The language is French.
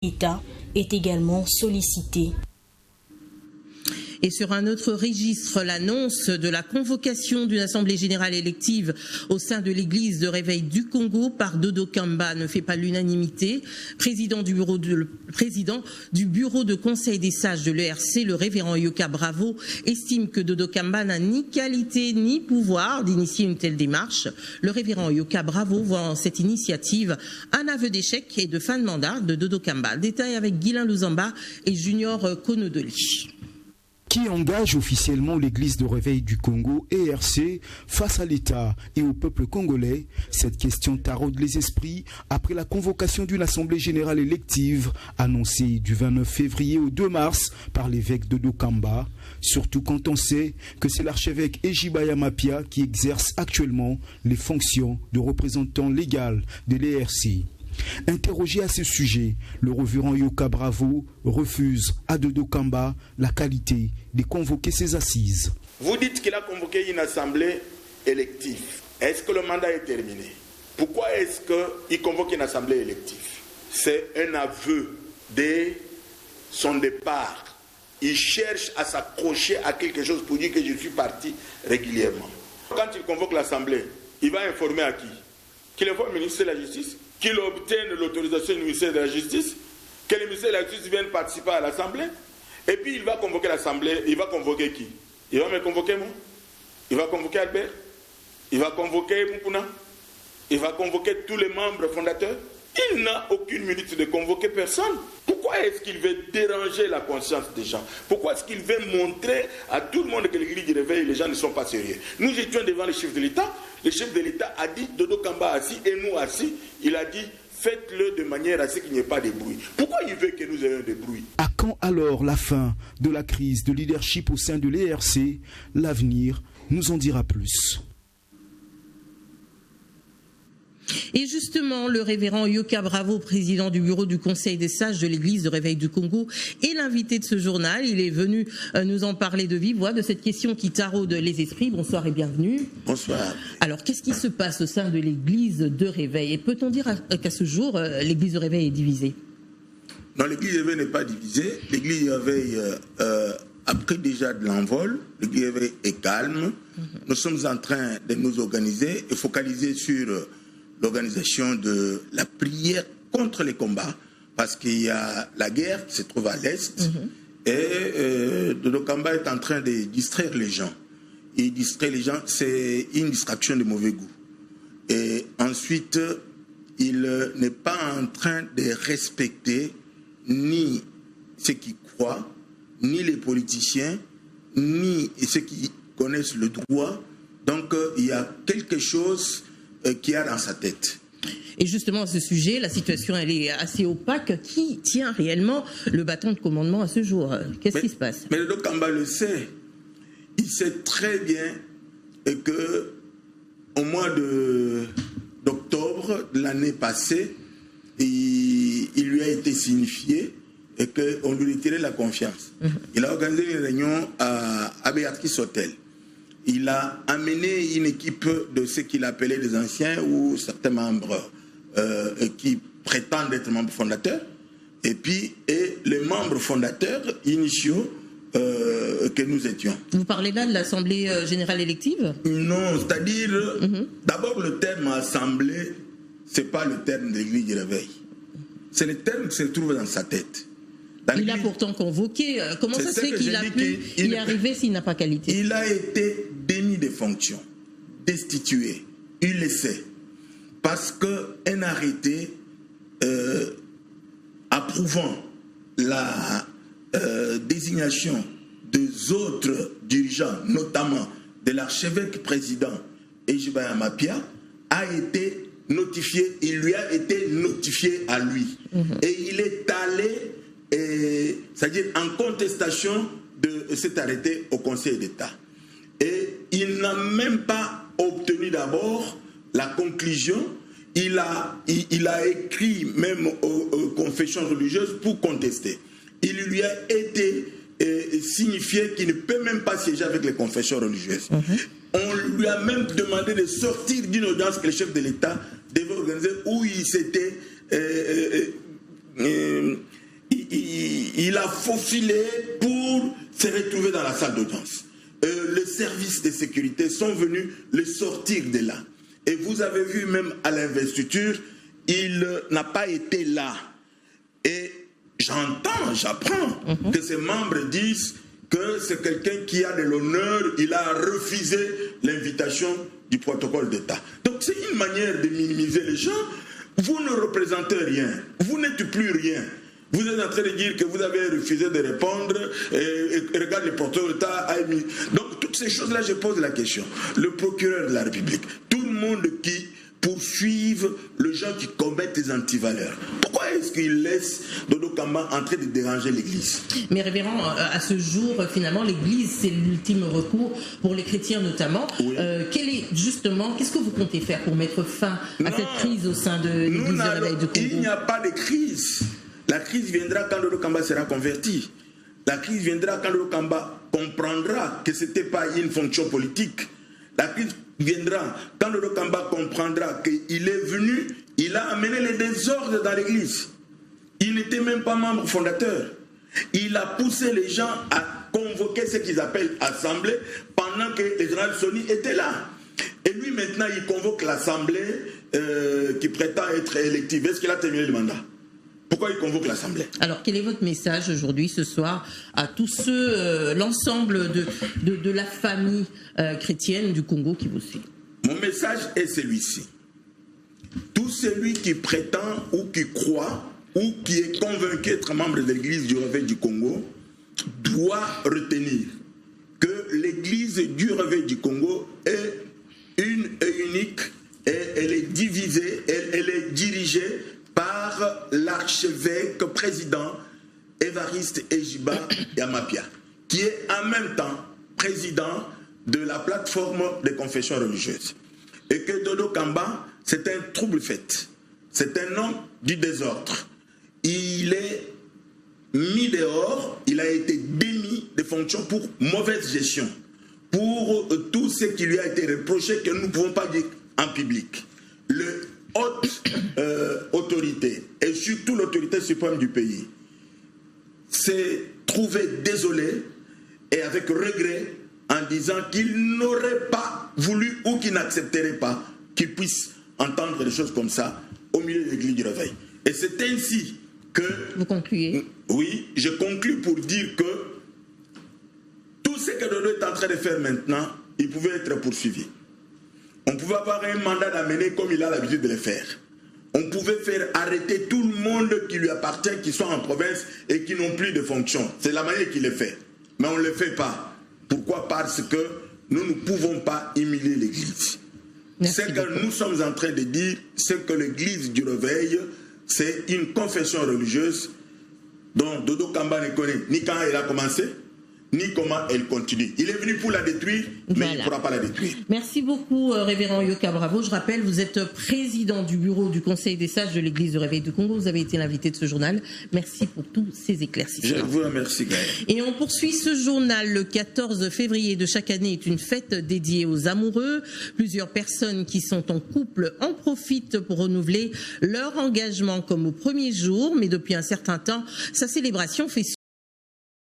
L'État est également sollicité. Et sur un autre registre, l'annonce de la convocation d'une assemblée générale élective au sein de l'église de réveil du Congo par Dodo Kamba ne fait pas l'unanimité. Président du bureau de conseil des sages de l'ERC, le révérend Yoka Bravo, estime que Dodo Kamba n'a ni qualité ni pouvoir d'initier une telle démarche. Le révérend Yoka Bravo voit en cette initiative un aveu d'échec et de fin de mandat de Dodo Kamba. Détail avec Guylain Luzamba et Junior Konodoli. Qui engage officiellement l'église de réveil du Congo, ERC, face à l'État et au peuple congolais. Cette question taraude les esprits après la convocation d'une assemblée générale élective annoncée du 29 février au 2 mars par l'évêque Dodo Kamba, surtout quand on sait que c'est l'archevêque Ejibaya Mapia qui exerce actuellement les fonctions de représentant légal de l'ERC. Interrogé à ce sujet, le révérend Yoka Bravo refuse à Dodo Kamba la qualité de convoquer ses assises. Vous dites qu'il a convoqué une assemblée élective. Est-ce que le mandat est terminé? Pourquoi est-ce qu'il convoque une assemblée élective? C'est un aveu de son départ. Il cherche à s'accrocher à quelque chose pour dire que je suis parti régulièrement. Quand il convoque l'assemblée, il va informer à qui? Qu'il informe le ministre de la Justice, qu'il obtienne l'autorisation du ministère de la Justice, que le ministère de la Justice vienne participer à l'Assemblée, et puis il va convoquer l'Assemblée. Il va convoquer qui? Il va me convoquer moi? Il va convoquer Albert? Il va convoquer Mupuna? Il va convoquer tous les membres fondateurs? Il n'a aucune minute de convoquer personne. Pourquoi est-ce qu'il veut déranger la conscience des gens? Pourquoi est-ce qu'il veut montrer à tout le monde que l'église du réveil, les gens ne sont pas sérieux? Nous étions devant le chef de l'État. Le chef de l'État a dit, Dodo Kamba assis et nous assis, il a dit, faites-le de manière à ce qu'il n'y ait pas de bruit. Pourquoi il veut que nous ayons des bruits? À quand alors la fin de la crise de leadership au sein de l'ERC? L'avenir nous en dira plus. Et justement, le révérend Yoka Bravo, président du bureau du Conseil des sages de l'église de réveil du Congo, est l'invité de ce journal. Il est venu nous en parler de vive voix de cette question qui taraude les esprits. Bonsoir et bienvenue. Bonsoir. Alors, qu'est-ce qui se passe au sein de l'église de réveil? Et peut-on dire qu'à ce jour, l'église de réveil est divisée? Non, l'église de réveil n'est pas divisée. L'église de réveil a pris déjà de l'envol. L'église de réveil est calme. Nous sommes en train de nous organiser et focaliser sur l'organisation de la prière contre les combats, parce qu'il y a la guerre qui se trouve à l'Est, et Dodo Kamba est en train de distraire les gens. Il distrait les gens, c'est une distraction de mauvais goût. Et ensuite, il n'est pas en train de respecter ni ceux qui croient, ni les politiciens, ni ceux qui connaissent le droit. Donc, il y a quelque chose qu'il y a dans sa tête. Et justement, à ce sujet, la situation elle est assez opaque. Qui tient réellement le bâton de commandement à ce jour? Qu'est-ce qui se passe? Mais Dodo Kamba le sait. Il sait très bien que au mois d'octobre de l'année passée, il lui a été signifié et qu'on lui retirait la confiance. Il a organisé une réunion à Béatrice Hôtel. Il a amené une équipe de ce qu'il appelait des anciens ou certains membres qui prétendent être membres fondateurs, et puis les membres fondateurs initiaux que nous étions. Vous parlez là de l'Assemblée générale élective? Non, c'est-à-dire, d'abord le terme assemblée, ce n'est pas le terme de l'église du réveil. C'est le terme qui se trouve dans sa tête. Il a pourtant convoqué. Comment ça se fait qu'il a pu y arriver s'il n'a pas qualité? Il a été démis de fonction, destitué. Il le sait. Parce qu'un arrêté approuvant la désignation des autres dirigeants, notamment de l'archevêque président Ejibaya Mapia, a été notifié. Il lui a été notifié à lui. Et il est allé c'est-à-dire en contestation de cet arrêté au Conseil d'État. Et il n'a même pas obtenu d'abord la conclusion. Il a écrit même aux confessions religieuses pour contester. Il lui a été signifié qu'il ne peut même pas siéger avec les confessions religieuses. On lui a même demandé de sortir d'une audience que le chef de l'État devait organiser où il s'était il a faufilé pour se retrouver dans la salle d'audience. Les services de sécurité sont venus le sortir de là. Et vous avez vu même à l'investiture, il n'a pas été là. Et j'apprends que ses membres disent que c'est quelqu'un qui a de l'honneur, il a refusé l'invitation du protocole d'État. Donc c'est une manière de minimiser les gens. Vous ne représentez rien, vous n'êtes plus rien. Vous êtes en train de dire que vous avez refusé de répondre et regarde le protocole d'État a émis. Donc toutes ces choses-là, je pose la question. Le procureur de la République, tout le monde qui poursuivent les gens qui commettent des antivaleurs. Pourquoi est-ce qu'il laisse Dodo Kamba en train de déranger l'Église? Mais révérend, à ce jour, finalement, l'Église, c'est l'ultime recours pour les chrétiens notamment. Oui. Qu'est-ce que vous comptez faire pour mettre fin à cette crise au sein de l'Église de Réveil du Congo? Il n'y a pas de crise. La crise viendra quand Dodo Kamba sera converti. La crise viendra quand Dodo Kamba comprendra que ce n'était pas une fonction politique. La crise viendra quand Dodo Kamba comprendra qu'il est venu, il a amené les désordres dans l'église. Il n'était même pas membre fondateur. Il a poussé les gens à convoquer ce qu'ils appellent assemblée pendant que le général Soni était là. Et lui maintenant il convoque l'assemblée qui prétend être élective. Est-ce qu'il a terminé le mandat? Pourquoi il convoque l'Assemblée? Alors, quel est votre message aujourd'hui, ce soir, à tous ceux, l'ensemble de la famille chrétienne du Congo qui vous suit? Mon message est celui-ci. Tout celui qui prétend ou qui croit ou qui est convaincu d'être membre de l'Église du Réveil du Congo doit retenir que l'Église du Réveil du Congo est une et unique et elle est divisée, elle est dirigée par l'archevêque président Évariste Ejiba Yamapia, qui est en même temps président de la plateforme des confessions religieuses. Et que Dodo Kamba, c'est un trouble-fête, c'est un homme du désordre. Il est mis dehors, il a été démis de fonctions pour mauvaise gestion, pour tout ce qui lui a été reproché que nous ne pouvons pas dire en public. Le haute autorité et surtout l'autorité suprême du pays s'est trouvé désolé et avec regret en disant qu'il n'aurait pas voulu ou qu'il n'accepterait pas qu'il puisse entendre des choses comme ça au milieu de l'église du Réveil. Et c'est ainsi que... Vous concluez? Oui, je conclue pour dire que tout ce que Dodo est en train de faire maintenant, il pouvait être poursuivi. On pouvait avoir un mandat d'amener comme il a l'habitude de le faire. On pouvait faire arrêter tout le monde qui lui appartient, qui sont en province et qui n'ont plus de fonction. C'est la manière qu'il le fait. Mais on ne le fait pas. Pourquoi? Parce que nous ne pouvons pas humilier l'Église. Ce que nous sommes en train de dire, c'est que l'Église du Réveil, c'est une confession religieuse dont Dodo Kamba ne connaît ni quand elle a commencé, ni comment elle continue. Il est venu pour la détruire, mais il ne pourra pas la détruire. Merci beaucoup, révérend Yoka Bravo. Je rappelle, vous êtes président du bureau du Conseil des sages de l'Église du Réveil du Congo. Vous avez été l'invité de ce journal. Merci pour tous ces éclaircissements. Je vous remercie, Gaël. Et on poursuit ce journal. Le 14 février de chaque année est une fête dédiée aux amoureux. Plusieurs personnes qui sont en couple en profitent pour renouveler leur engagement comme au premier jour. Mais depuis un certain temps, sa célébration fait